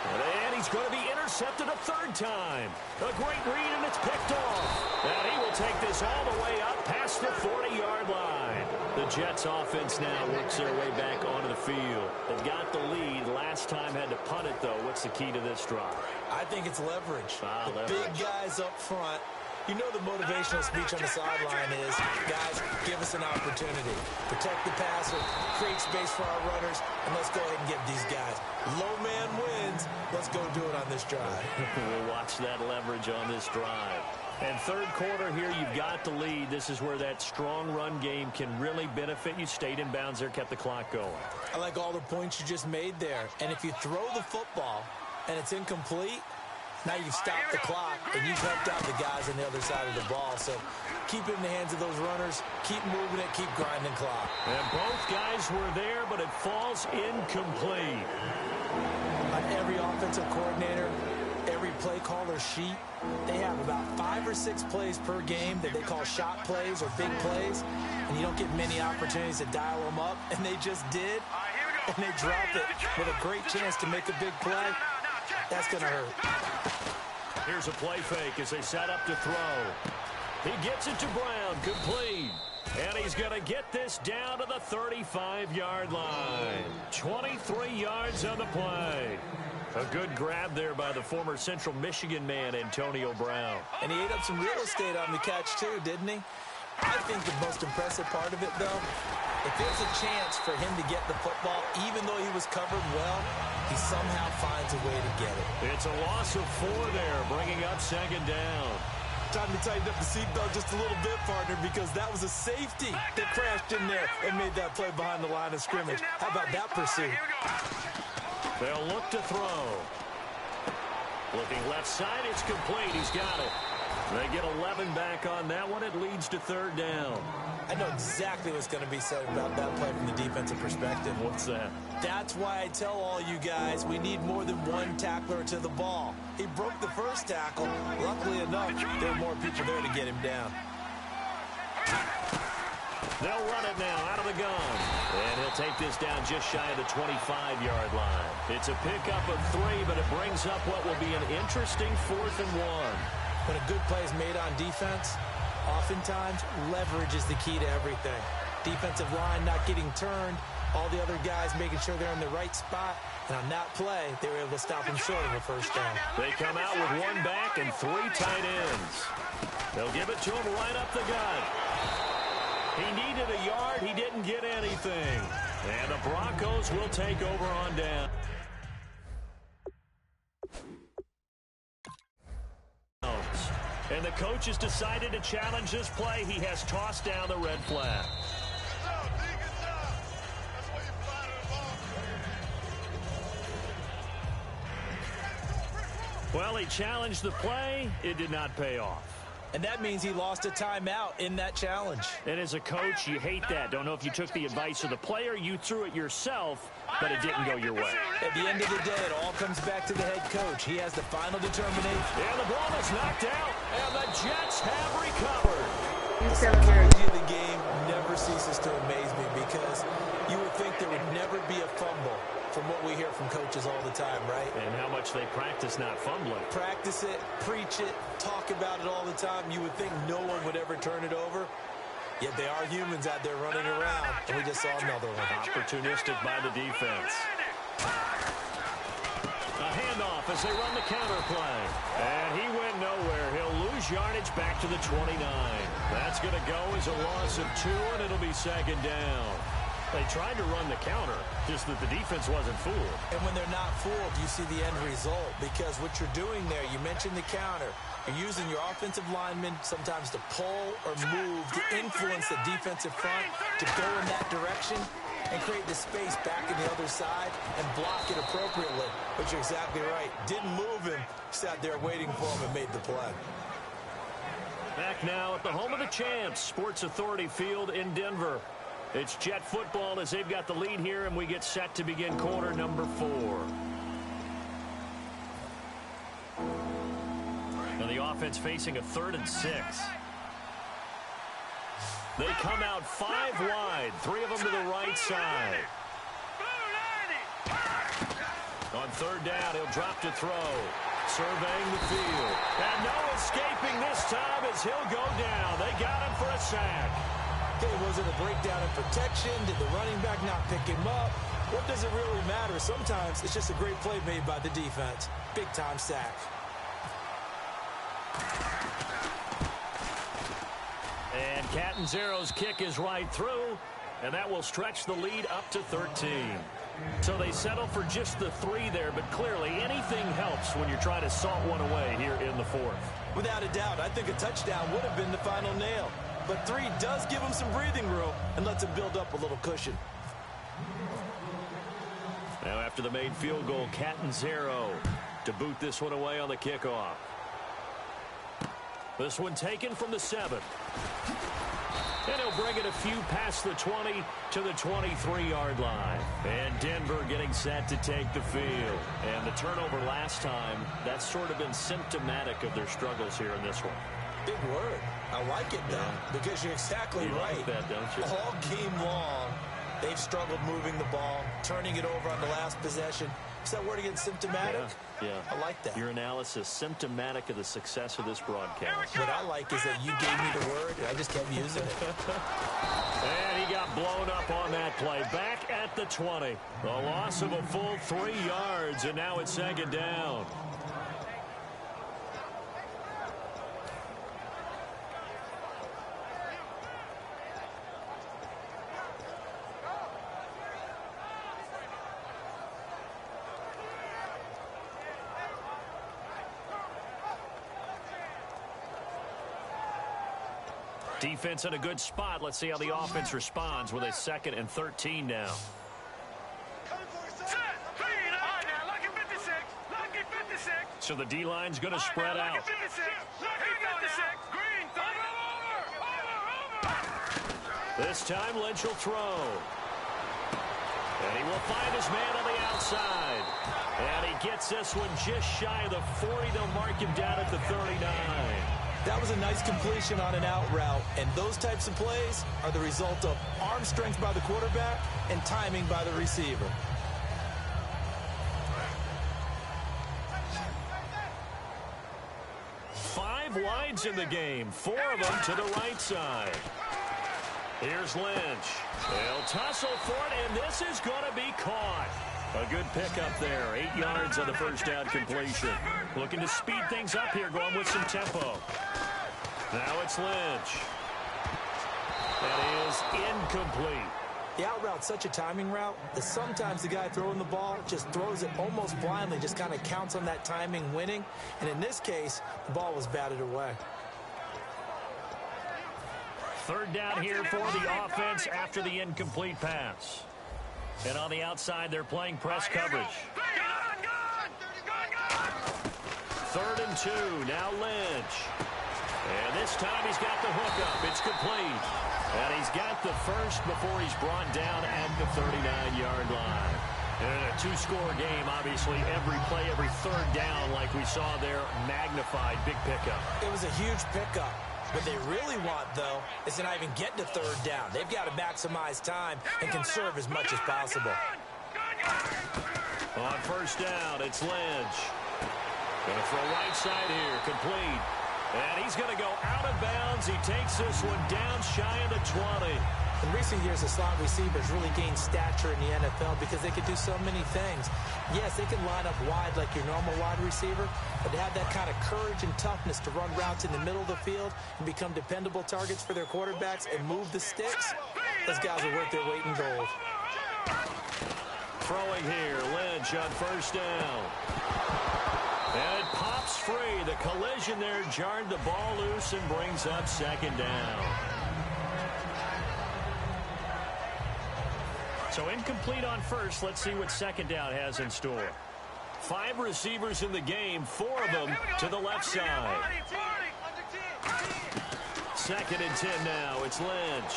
And he's going to be intercepted a third time. A great read, and it's picked off. And he will take this all the way up past the 40-yard line. The Jets offense now works their way back onto the field. They've got the lead. Last time had to punt it, though. What's the key to this drive? I think it's leverage. Leverage. Big guys up front. You know the motivational speech on the sideline is, guys, give us an opportunity. Protect the passer, create space for our runners, and let's go ahead and get these guys. Low man wins. Let's go do it on this drive. We'll watch that leverage on this drive. And third quarter here, you've got the lead. This is where that strong run game can really benefit you. Stayed in bounds there, kept the clock going. I like all the points you just made there. And if you throw the football and it's incomplete, now you've stopped the clock, and you've helped out the guys on the other side of the ball. So keep it in the hands of those runners. Keep moving it. Keep grinding clock. And both guys were there, but it falls incomplete. On every offensive coordinator, every play caller sheet, they have about 5 or 6 plays per game that they call shot plays or big plays, and you don't get many opportunities to dial them up, and they just did, and they dropped it with a great chance to make a big play. That's going to hurt. Here's a play fake as they set up to throw. He gets it to Brown, complete. And he's going to get this down to the 35-yard line. 23 yards on the play. A good grab there by the former Central Michigan man, Antonio Brown. And he ate up some real estate on the catch, too, didn't he? I think the most impressive part of it, though, if there's a chance for him to get the football, even though he was covered well, he somehow finds a way to get it. It's a loss of 4 there, bringing up second down. Time to tighten up the seatbelt just a little bit, partner, because that was a safety that crashed in there and made that play behind the line of scrimmage. How about that pursuit? They'll look to throw. Looking left side, it's complete. He's got it. They get 11 back on that one. It leads to third down. I know exactly what's going to be said about that play from the defensive perspective. What's that? That's why I tell all you guys we need more than one tackler to the ball. He broke the first tackle. Luckily enough, there were more people there to get him down. They'll run it now out of the gun. And he'll take this down just shy of the 25-yard line. It's a pickup of 3, but it brings up what will be an interesting 4th and 1. When a good play is made on defense, oftentimes leverage is the key to everything. Defensive line not getting turned, all the other guys making sure they're in the right spot. And on that play, they were able to stop him short of a first down. They come out with 1 back and 3 tight ends. They'll give it to him right up the gut. He needed a yard. He didn't get anything. And the Broncos will take over on down. And the coach has decided to challenge this play. He has tossed down the red flag. Well, he challenged the play. It did not pay off. And that means he lost a timeout in that challenge. And as a coach, you hate that. Don't know if you took the advice of the player, you threw it yourself, but it didn't go your way. At the end of the day, it all comes back to the head coach. He has the final determination. And the ball is knocked out, and the Jets have recovered. The psychology of the game never ceases to amaze me because you would think there would never be a fumble from what we hear from coaches all the time, right? And how much they practice not fumbling. Practice it, preach it, talk about it all the time. You would think no one would ever turn it over. Yet they are humans out there running around, and we just saw another one. Opportunistic by the defense. A handoff as they run the counter play. And he went nowhere. He'll lose yardage back to the 29. That's going to go as a loss of 2, and it'll be second down. They tried to run the counter, just that the defense wasn't fooled. And when they're not fooled, you see the end result. Because what you're doing there, you mentioned the counter. You're using your offensive linemen sometimes to pull or move to influence the defensive front to go in that direction and create the space back in the other side and block it appropriately. But you're exactly right. Didn't move him. Sat there waiting for him and made the play. Back now at the home of the champs, Sports Authority Field in Denver. It's Jet football as they've got the lead here, and we get set to begin quarter number 4. And the offense facing a 3rd and 6. They come out 5 wide, 3 of them to the right side. On 3rd down, he'll drop to throw. Surveying the field. And no escaping this time as he'll go down. They got him for a sack. Okay, was it a breakdown in protection? Did the running back not pick him up? What does it really matter? Sometimes it's just a great play made by the defense. Big-time sack. And Catanzaro's kick is right through, and that will stretch the lead up to 13. So they settle for just the 3 there, but clearly anything helps when you're trying to salt one away here in the 4th. Without a doubt, I think a touchdown would have been the final nail. But 3 does give him some breathing room and lets him build up a little cushion. Now after the made field goal, Catanzaro to boot this one away on the kickoff. This one taken from the 7. And he'll bring it a few past the 20 to the 23-yard line. And Denver getting set to take the field. And the turnover last time, that's sort of been symptomatic of their struggles here in this one. Big word. I like it, though, because you're exactly right. Like that, don't you? All game long, they've struggled moving the ball, turning it over on the last possession. Is that word again, symptomatic? Yeah. I like that. Your analysis, symptomatic of the success of this broadcast. What I like is that you gave me the word, and I just kept using it. And he got blown up on that play. Back at the 20. A loss of a full 3 yards, and now it's second down. Defense in a good spot. Let's see how the offense responds with a 2nd and 13 now. So the D-line's going to spread out. This time Lynch will throw. And he will find his man on the outside. And he gets this one just shy of the 40. They'll mark him down at the 39. That was a nice completion on an out route. And those types of plays are the result of arm strength by the quarterback and timing by the receiver. Five wides in the game. 4 of them to the right side. Here's Lynch. They'll tussle for it, and this is going to be caught. A good pickup there. 8 yards on the first down completion. Looking to speed things up here, going with some tempo. Now it's Lynch. That is incomplete. The out route's such a timing route that sometimes the guy throwing the ball just throws it almost blindly, just kind of counts on that timing winning. And in this case, the ball was batted away. Third down here for the offense after the incomplete pass. And on the outside, they're playing press coverage. 3rd and 2. Now Lynch. And this time he's got the hookup. It's complete. And he's got the first before he's brought down at the 39-yard line. And in a 2-score game, obviously, every play, every third down, like we saw there, magnified. Big pickup. It was a huge pickup. What they really want, though, is to not even get to 3rd down. They've got to maximize time and conserve as much as possible. On first down, it's Lynch. Going to throw right side here, complete. And he's going to go out of bounds. He takes this one down shy of the 20. In recent years, the slot receivers really gained stature in the NFL because they could do so many things. Yes, they can line up wide like your normal wide receiver, but to have that kind of courage and toughness to run routes in the middle of the field and become dependable targets for their quarterbacks and move the sticks, those guys are worth their weight in gold. Throwing here, Lynch on first down. And it pops free. The collision there jarred the ball loose and brings up 2nd down. So incomplete on first. Let's see what 2nd down has in store. 5 receivers in the game, 4 of them to the left side. 2nd and 10 now. It's Lynch.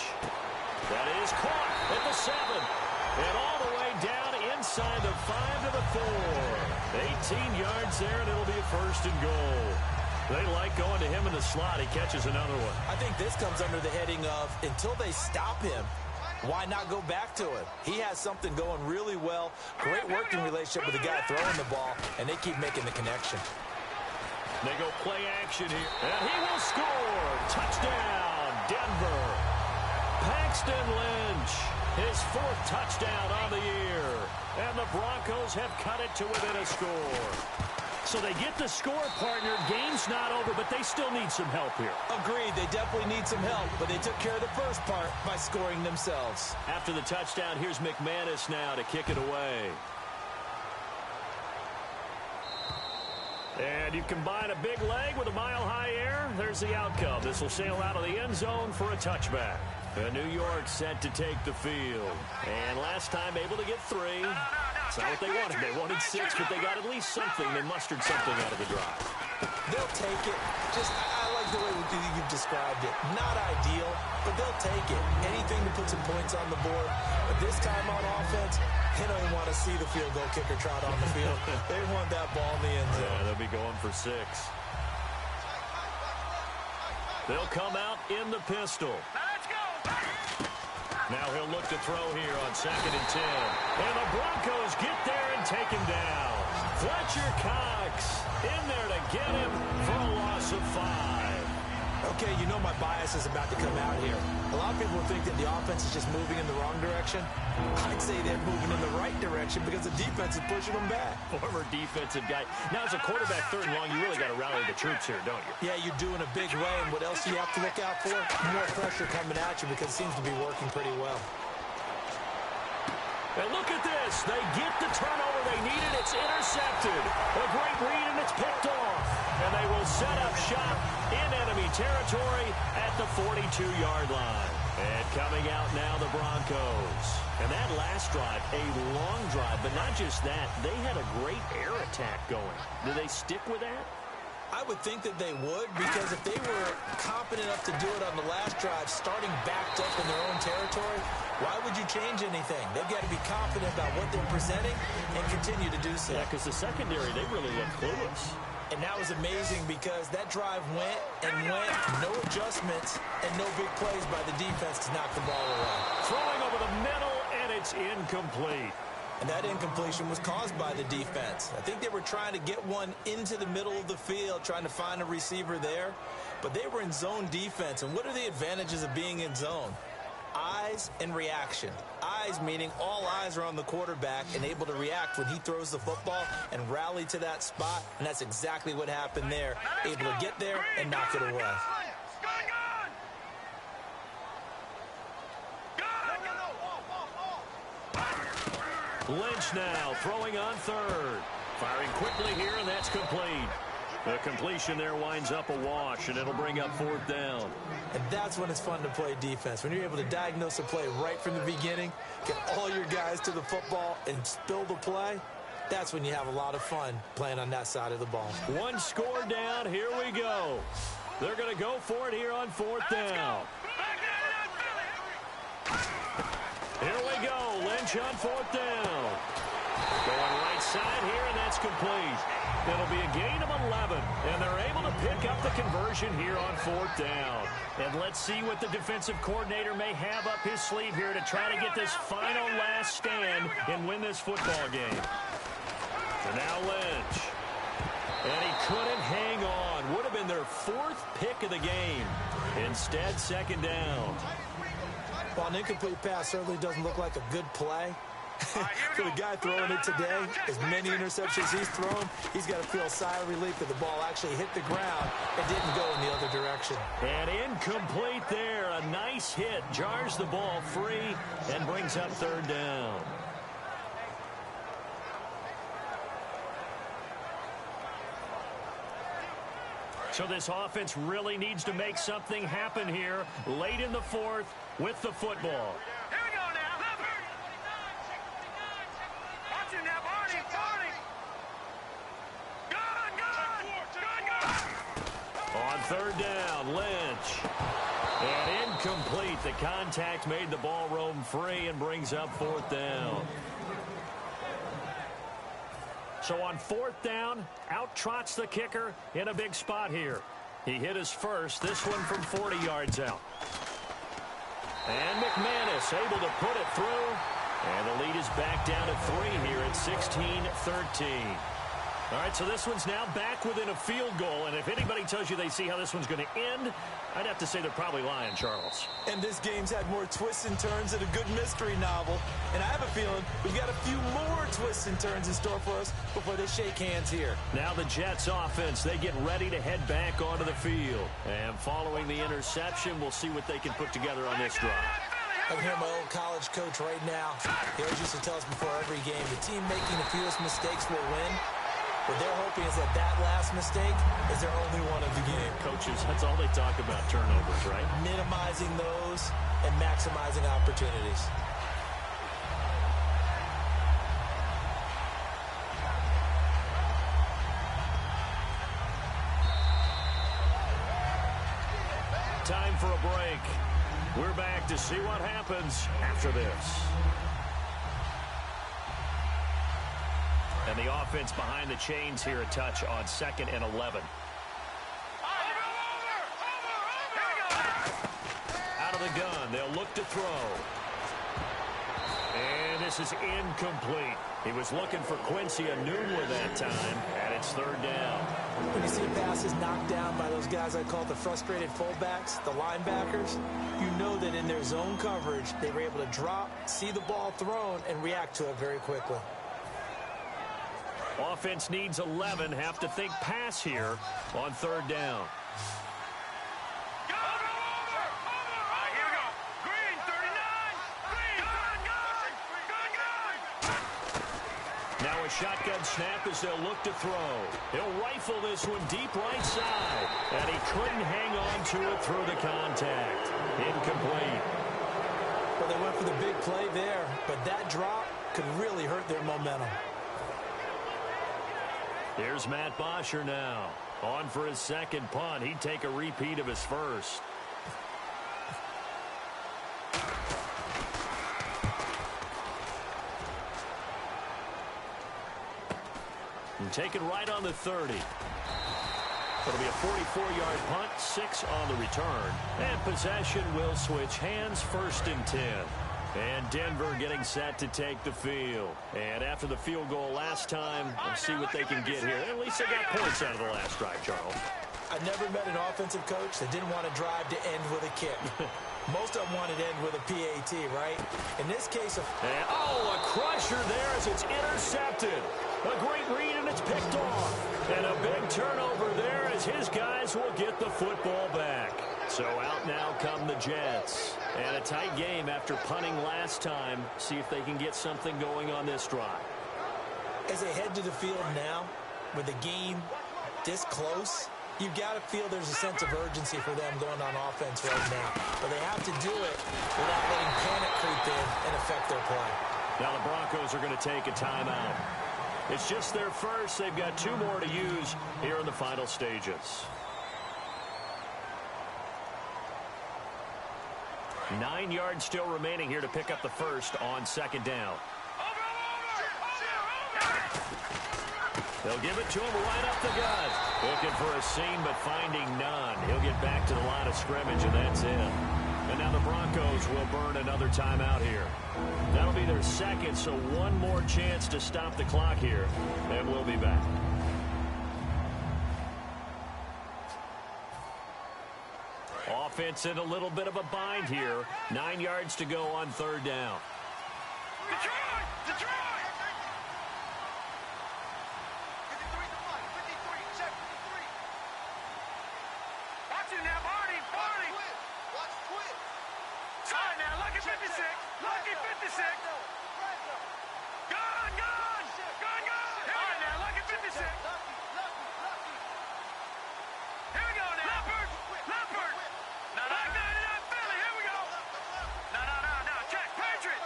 That is caught at the 7. And all the way down inside the 5 to the 4. 18 yards there, and it'll be a 1st and goal. They like going to him in the slot. He catches another one. I think this comes under the heading of until they stop him, why not go back to it? He has something going really well. Great working relationship with the guy throwing the ball, and they keep making the connection. They go play action here, and he will score. Touchdown, Denver. Paxton Lynch, his 4th touchdown on the year. And the Broncos have cut it to within a score. So they get the score, partner. Game's not over, but they still need some help here. Agreed. They definitely need some help, but they took care of the first part by scoring themselves. After the touchdown, here's McManus now to kick it away. And you combine a big leg with a mile-high air, there's the outcome. This will sail out of the end zone for a touchback. New York set to take the field. And last time able to get 3. That's not what they wanted. They wanted 6, but they got at least something. They mustered something out of the drive. They'll take it. I like the way you've described it. Not ideal, but they'll take it. Anything to put some points on the board. But this time on offense, they don't even want to see the field goal kicker trot on the field. They want that ball in the end zone. Yeah, they'll be going for 6. They'll come out in the pistol. Now he'll look to throw here on 2nd and 10. And the Broncos get there and take him down. Fletcher Cox in there to get him for a loss of 5. Okay, you know my bias is about to come out here. A lot of people think that the offense is just moving in the wrong direction. I'd say they're moving in the right direction because the defense is pushing them back. Former defensive guy. Now, as a quarterback 3rd and long, you really got to rally the troops here, don't you? Yeah, you're doing a big way, and what else do you have to look out for? More pressure coming at you because it seems to be working pretty well. And look at this. They get the turnover they needed. It's intercepted. A great read, and it's picked off. And they will set up shop in enemy territory at the 42-yard line. And coming out now, the Broncos. And that last drive, a long drive. drive, but not just that. They had a great air attack going. Do they stick with that? I would think that they would, because if they were competent enough to do it on the last drive, starting backed up in their own territory, why would you change anything? They've got to be confident about what they're presenting and continue to do so. Yeah, because the secondary, they really look clueless. And that was amazing because that drive went and went, no adjustments, and no big plays by the defense to knock the ball away. Throwing over the middle, and it's incomplete. And that incompletion was caused by the defense. I think they were trying to get one into the middle of the field, trying to find a receiver there. But they were in zone defense. And what are the advantages of being in zone? Eyes and reaction. Eyes meaning all eyes are on the quarterback and able to react when he throws the football and rally to that spot. And that's exactly what happened there. Able to get there and knock it away. Lynch now throwing on third. Firing quickly here, and that's complete. The completion there winds up a wash, and it'll bring up fourth down. And that's when it's fun to play defense. When you're able to diagnose a play right from the beginning, get all your guys to the football, and spill the play, that's when you have a lot of fun playing on that side of the ball. One score down. Here we go. They're going to go for it here on fourth down. Here we go. Lynch on fourth down. Going right side here, and that's complete. It'll be a gain of 11, and they're able to pick up the conversion here on fourth down. And let's see what the defensive coordinator may have up his sleeve here to try to get this final last stand and win this football game. So now Lynch. And he couldn't hang on. Would have been their fourth pick of the game. Instead, second down. Well, an incomplete pass certainly doesn't look like a good play. For the guy throwing it today, as many interceptions he's thrown, he's got to feel a sigh of relief that the ball actually hit the ground and didn't go in the other direction. And incomplete there. A nice hit. Jars the ball free and brings up third down. So this offense really needs to make something happen here late in the fourth with the football. Here we go now. Watch him now, Barney. Gun. On third down, Lynch. And incomplete. The contact made the ball roam free and brings up fourth down. So on fourth down, out trots the kicker in a big spot here. He hit his first, this one from 40 yards out. And McManus able to put it through. And the lead is back down to 3 here at 16-13. All right, so this one's now back within a field goal. And if anybody tells you they see how this one's going to end, I'd have to say they're probably lying, Charles. And this game's had more twists and turns than a good mystery novel. And I have a feeling we've got a few more twists and turns in store for us before they shake hands here. Now the Jets offense, they get ready to head back onto the field. And following the interception, we'll see what they can put together on this drive. I can hear my old college coach right now. He always used to tell us before every game, the team making the fewest mistakes will win. What they're hoping is that that last mistake is their only one of the game. Coaches, that's all they talk about, turnovers, right? Minimizing those and maximizing opportunities. Time for a break. We're back to see what happens after this. And the offense behind the chains here a touch on 2nd and 11. Out of the gun, they'll look to throw. And this is incomplete. He was looking for Quincy Enunwa that time, and it's third down. When you see passes knocked down by those guys I call the frustrated fullbacks, the linebackers, you know that in their zone coverage, they were able to drop, see the ball thrown, and react to it very quickly. Offense needs 11. Have to think pass here on third down. Go! Here we go. Green, 39. Green, gun. Now a shotgun snap as they'll look to throw. He'll rifle this one deep right side. And he couldn't hang on to it through the contact. Incomplete. Well, they went for the big play there, but that drop could really hurt their momentum. Here's Matt Bosher now. On for his second punt. He'd take a repeat of his first. And taken right on the 30. It'll be a 44-yard punt, 6 on the return. And possession will switch hands, 1st and 10. And Denver getting set to take the field. And after the field goal last time, we'll see what they can get here. At least they got points out of the last drive, Charles. I've never met an offensive coach that didn't want to drive to end with a kick. Most of them wanted to end with a PAT, right? In this case, a crusher there as it's intercepted. A great read, and it's picked off. And a big turnover there as his guys will get the football back. So out now come the Jets. And a tight game after punting last time. See if they can get something going on this drive. As they head to the field now, with the game this close, you've got to feel there's a sense of urgency for them going on offense right now. But they have to do it without letting panic creep in and affect their play. Now the Broncos are going to take a timeout. It's just their first. They've got 2 more to use here in the final stages. 9 yards still remaining here to pick up the first on 2nd down. They'll give it to him right up the gut. Looking for a seam, but finding none. He'll get back to the line of scrimmage, and that's it. And now the Broncos will burn another timeout here. That'll be their second, so one more chance to stop the clock here, and we'll be back. Offense in a little bit of a bind here. 9 yards to go on 3rd down. Detroit! Detroit! 53, 53, 53. Watch it now, Barney! Barney! Watch Twit! Sorry now, lucky 56! Lucky 56! Gone! Gone! Gone! Gone! All right now, lucky 56! Lucky! Here we go now! Leopard! Leopard! No, Philly, here we go! No, check, Patriot!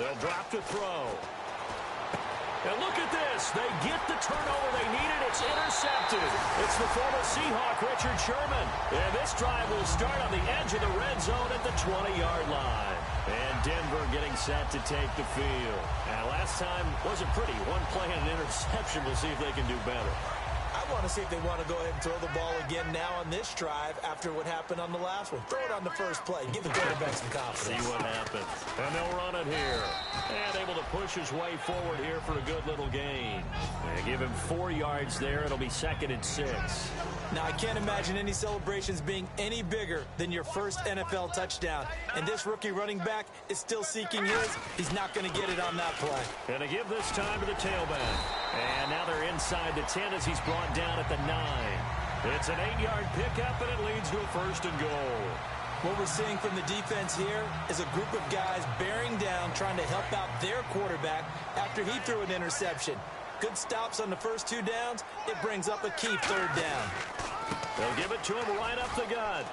They'll drop to throw. And look at this. They get the turnover they needed. It's intercepted. It's the former Seahawk, Richard Sherman. And this drive will start on the edge of the red zone at the 20-yard line. And Denver getting set to take the field. And last time wasn't pretty. One play and an interception. We'll see if they can do better. I want to see if they want to go ahead and throw the ball again now on this drive after what happened on the last one. Throw it on the first play. Give the quarterback some confidence. See what happens. And they'll run it here. And able to push his way forward here for a good little gain. And give him 4 yards there. It'll be 2nd and 6. Now, I can't imagine any celebrations being any bigger than your first NFL touchdown. And this rookie running back is still seeking his. He's not going to get it on that play. And to give this time to the tailback. And now they're inside the 10 as he's brought down at the 9. It's an 8-yard pickup, and it leads to a 1st and goal. What we're seeing from the defense here is a group of guys bearing down, trying to help out their quarterback after he threw an interception. Good stops on the first 2 downs. It brings up a key 3rd down. They'll give it to him right up the gut.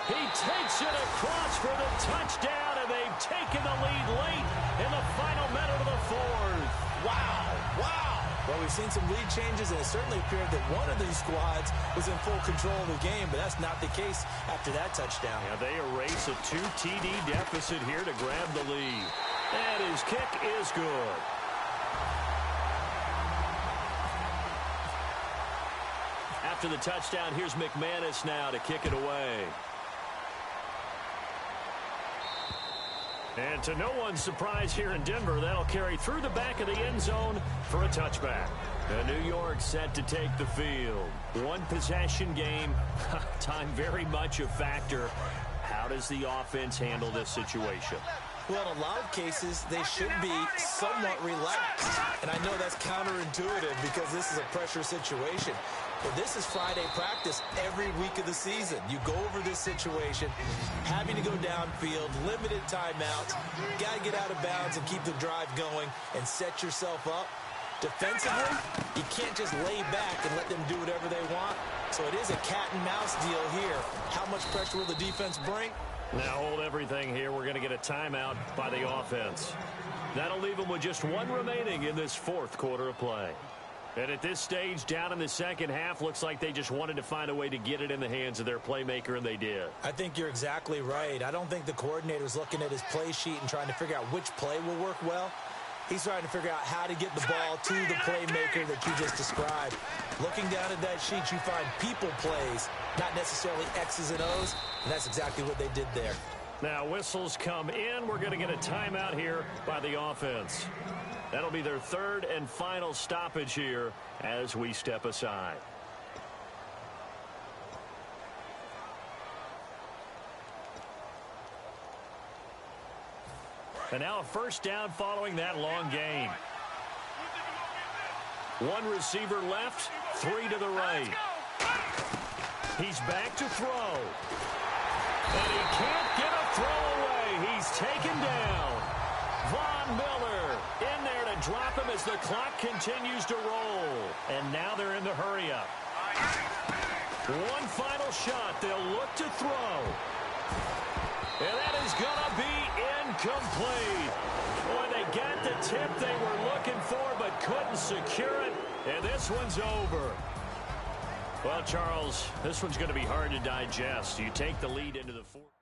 He takes it across for the touchdown, and they've taken the lead late in the final minute of the 4th. Wow. Well, we've seen some lead changes, and it certainly appeared that one of these squads was in full control of the game, but that's not the case after that touchdown. Yeah, they erase a 2 TD deficit here to grab the lead. And his kick is good. After the touchdown, here's McManus now to kick it away. And to no one's surprise here in Denver, that'll carry through the back of the end zone for a touchback. And New York set to take the field. 1 possession game. Time very much a factor. How does the offense handle this situation? Well, in a lot of cases, they should be somewhat relaxed. And I know that's counterintuitive because this is a pressure situation. But this is Friday practice every week of the season. You go over this situation, having to go downfield, limited timeouts, got to get out of bounds and keep the drive going and set yourself up. Defensively, you can't just lay back and let them do whatever they want. So it is a cat and mouse deal here. How much pressure will the defense bring? Now hold everything here. We're going to get a timeout by the offense. That'll leave them with just one remaining in this fourth quarter of play. And at this stage, down in the second half, looks like they just wanted to find a way to get it in the hands of their playmaker, and they did. I think you're exactly right. I don't think the coordinator's looking at his play sheet and trying to figure out which play will work well. He's trying to figure out how to get the ball to the playmaker that you just described. Looking down at that sheet, you find people plays, not necessarily X's and O's, and that's exactly what they did there. Now whistles come in. We're going to get a timeout here by the offense. That'll be their third and final stoppage here as we step aside. And now a first down following that long gain. One receiver left, three to the right. He's back to throw. And he can't get a throw away. He's taken down. Von Miller in there to drop him as the clock continues to roll. And now they're in the hurry-up. One final shot. They'll look to throw. And that is going to be incomplete. Boy, they got the tip they were looking for but couldn't secure it. And this one's over. Well, Charles, this one's going to be hard to digest. You take the lead into the fourth.